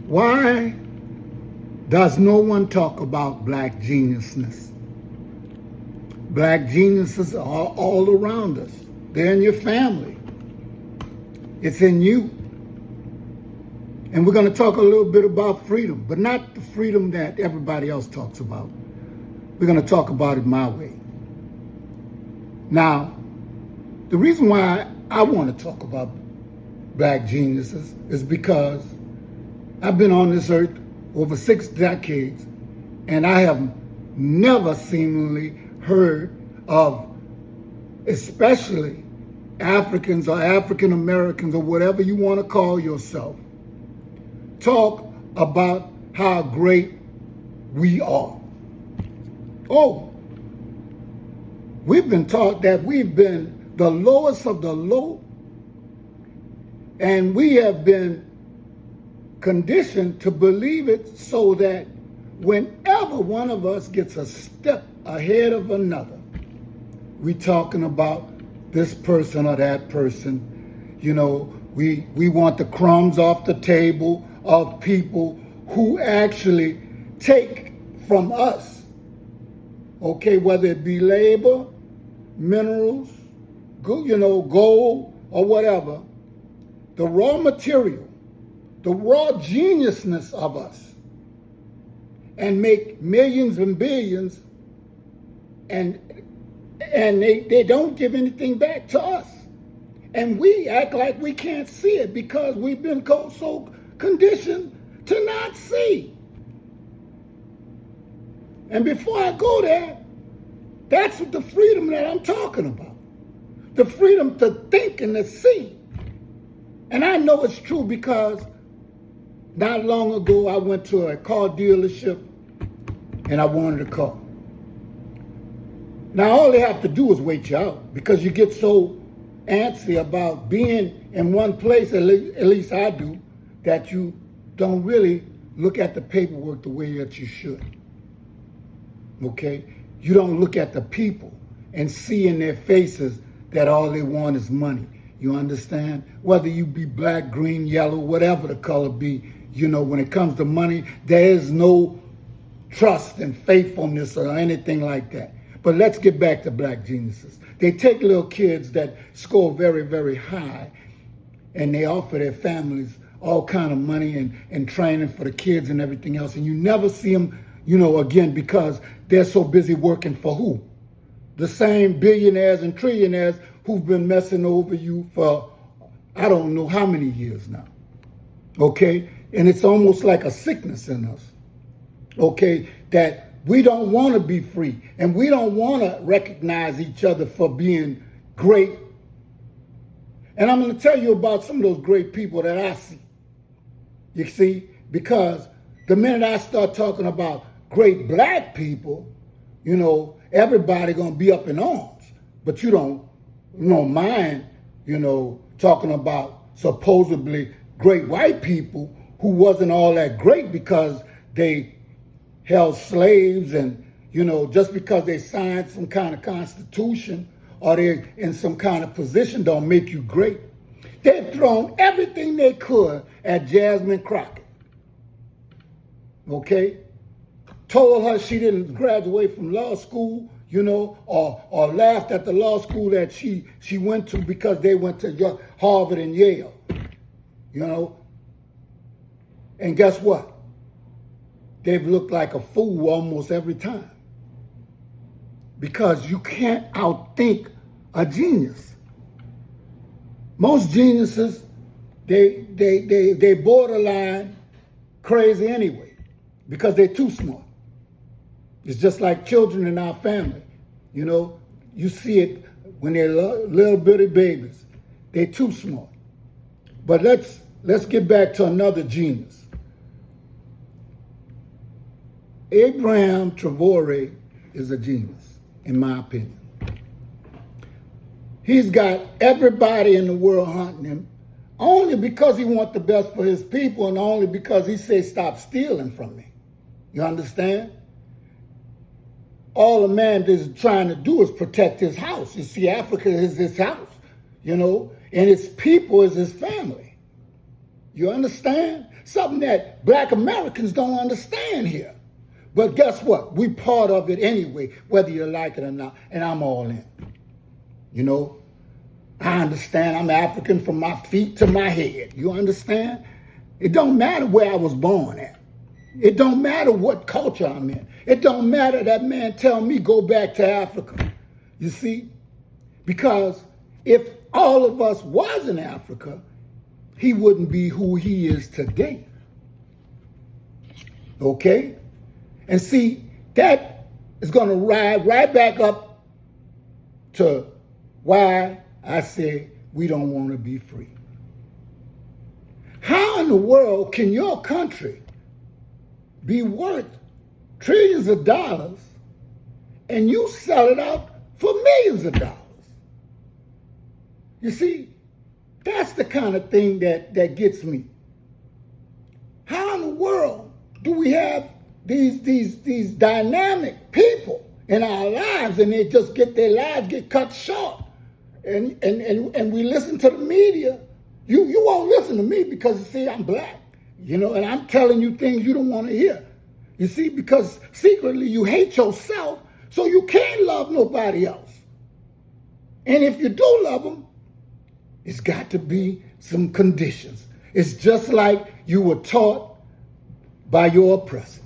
Why does no one talk about black geniusness? Black geniuses are all around us. They're in your family. It's in you. And we're going to talk a little bit about freedom, but not the freedom that everybody else talks about. We're going to talk about it my way. Now, the reason why I want to talk about black geniuses is because I've been on this earth over 6 decades, and I have never seemingly heard of, especially Africans or African Americans or whatever you want to call yourself, talk about how great we are. Oh, we've been taught that we've been the lowest of the low, and we have been conditioned to believe it, so that whenever one of us gets a step ahead of another, we talking about this person or that person. You know, we want the crumbs off the table of people who actually take from us, okay, whether it be labor, minerals, gold, or whatever, the raw material, the raw geniusness of us, and make millions and billions, and they don't give anything back to us. And we act like we can't see it because we've been so conditioned to not see. And before I go there, that's the freedom that I'm talking about. The freedom to think and to see. And I know it's true because not long ago I went to a car dealership and I wanted a car. Now all they have to do is wait you out because you get so antsy about being in one place, at least I do, that you don't really look at the paperwork the way that you should. Okay? You don't look at the people and see in their faces that all they want is money. You understand? Whether you be black, green, yellow, whatever the color be, when it comes to money, there is no trust and faithfulness or anything like that. But let's get back to black geniuses. They take little kids that score very, very high, and they offer their families all kind of money and training for the kids and everything else. And you never see them, again, because they're so busy working for who? The same billionaires and trillionaires who've been messing over you for I don't know how many years now. Okay? And it's almost like a sickness in us. Okay? That we don't want to be free, and we don't want to recognize each other for being great. And I'm going to tell you about some of those great people that I see. You see? Because the minute I start talking about great black people, everybody going to be up in arms. But you don't mind, talking about supposedly great white people who wasn't all that great because they held slaves, and just because they signed some kind of constitution or they're in some kind of position don't make you great. They've thrown everything they could at Jasmine Crockett. Okay? Told her she didn't graduate from law school, or laughed at the law school that she went to because they went to Harvard and Yale. And guess what? They've looked like a fool almost every time. Because you can't outthink a genius. Most geniuses, they borderline crazy anyway, because they're too smart. It's just like children in our family. You see it when they're little bitty babies. They're too smart. But let's get back to another genius. Abraham Traore is a genius, in my opinion. He's got everybody in the world hunting him only because he wants the best for his people, and only because he says, stop stealing from me. You understand? All a man is trying to do is protect his house. You see, Africa is his house, and his people is his family. You understand? Something that black Americans don't understand here. But guess what? We part of it anyway, whether you like it or not. And I'm all in. You know, I understand I'm African from my feet to my head. You understand? It don't matter where I was born at. It don't matter what culture I'm in. It don't matter that man tell me go back to Africa. You see? Because if all of us was in Africa, he wouldn't be who he is today. Okay? And see, that is going to ride right back up to why I say we don't want to be free. How in the world can your country be worth trillions of dollars and you sell it out for millions of dollars? You see, that's the kind of thing that gets me. How in the world do we have these dynamic people in our lives and they just get their lives get cut short? And we listen to the media. You won't listen to me because, you see, I'm black, you know, and I'm telling you things you don't want to hear. You see, because secretly you hate yourself, so you can't love nobody else. And if you do love them, it's got to be some conditions. It's just like you were taught by your oppressor.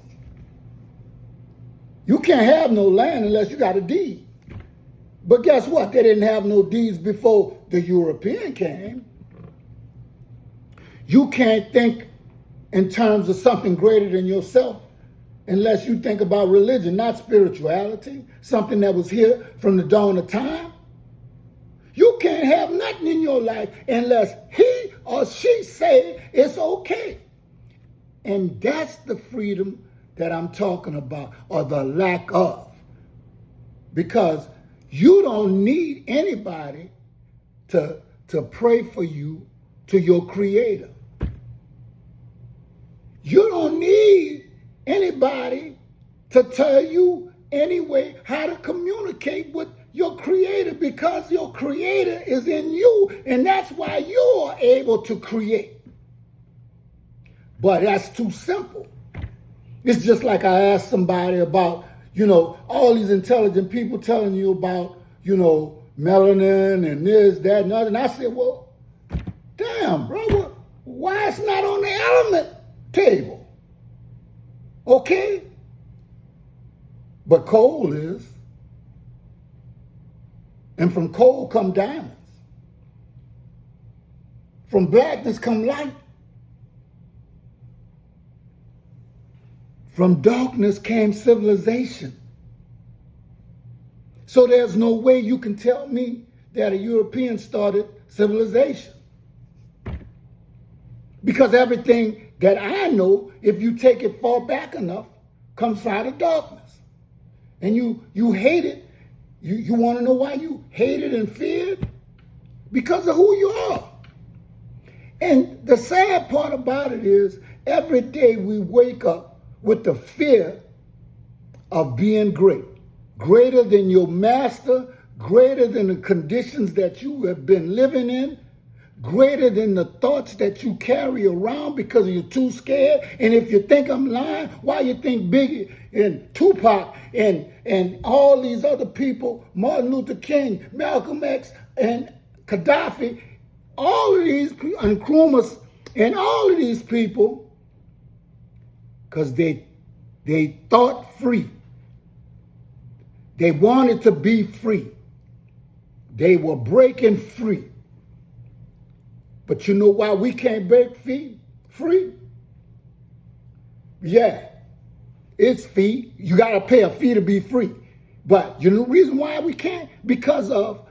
You can't have no land unless you got a deed. But guess what? They didn't have no deeds before the European came. You can't think in terms of something greater than yourself unless you think about religion, not spirituality, something that was here from the dawn of time. You can't have nothing in your life unless he or she say it's okay. And that's the freedom that I'm talking about, or the lack of. Because you don't need anybody to pray for you to your creator. You don't need anybody to tell you anyway how to communicate with your creator, because your creator is in you, and that's why you're able to create. But that's too simple. It's just like I asked somebody about, you know, all these intelligent people telling you about, you know, melanin and this, that, and other. And I said, well, damn, brother, why it's not on the element table? Okay? But coal is. And from coal come diamonds. From blackness come light. From darkness came civilization. So there's no way you can tell me that a European started civilization. Because everything that I know, if you take it far back enough, comes out of darkness. And you hate it. You want to know why you hated and feared? Because of who you are. And the sad part about it is, every day we wake up with the fear of being great. Greater than your master, greater than the conditions that you have been living in, greater than the thoughts that you carry around because you're too scared. And if you think I'm lying, why you think Biggie and Tupac and all these other people, Martin Luther King, Malcolm X, and Gaddafi, all of these, and Nkrumah, and all of these people, because they thought free. They wanted to be free. They were breaking free. But you know why we can't break free? Yeah, it's fee. You got to pay a fee to be free. But you know the reason why we can't? Because of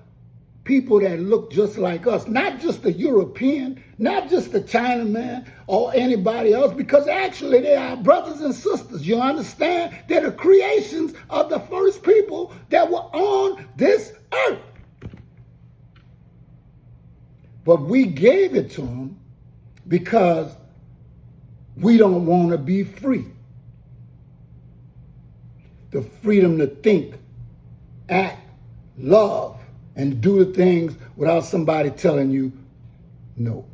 people that look just like us. Not just the European, not just the Chinaman or anybody else, because actually they are brothers and sisters. You understand? They're the creations of the first people that were on this earth. But we gave it to them because we don't want to be free. The freedom to think, act, love, and do the things without somebody telling you no.